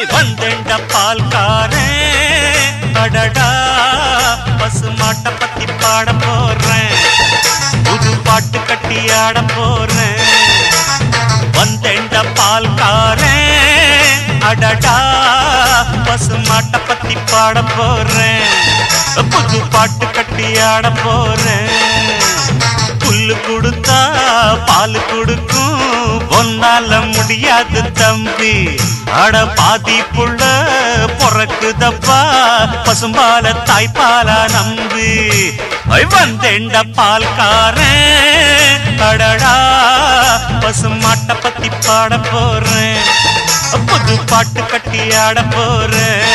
வந்தேண்ட பால்காரன் அடடா பசுமாட்ட பத்தி பாட போறேன் புது பாட்டு கட்டி ஆட போறேன் வந்தேண்ட பால்காரன் அடடா பசுமாட்ட பத்தி பாட போறேன் புது பாட்டு கட்டி ஆட போறேன் புல்லு கொடுத்தா பால் கொடுக்கும் ஒன்னால முடியாது தம்பி அட பாதி புள்ள பொறக்குதப்பா பசும்பால தாய்ப்பாலா நம்பி வந்தேண்ட பால்காரன் அடடா பசுமாட்ட பத்தி பாட போறேன் புது பாட்டு கட்டி ஆட போறேன்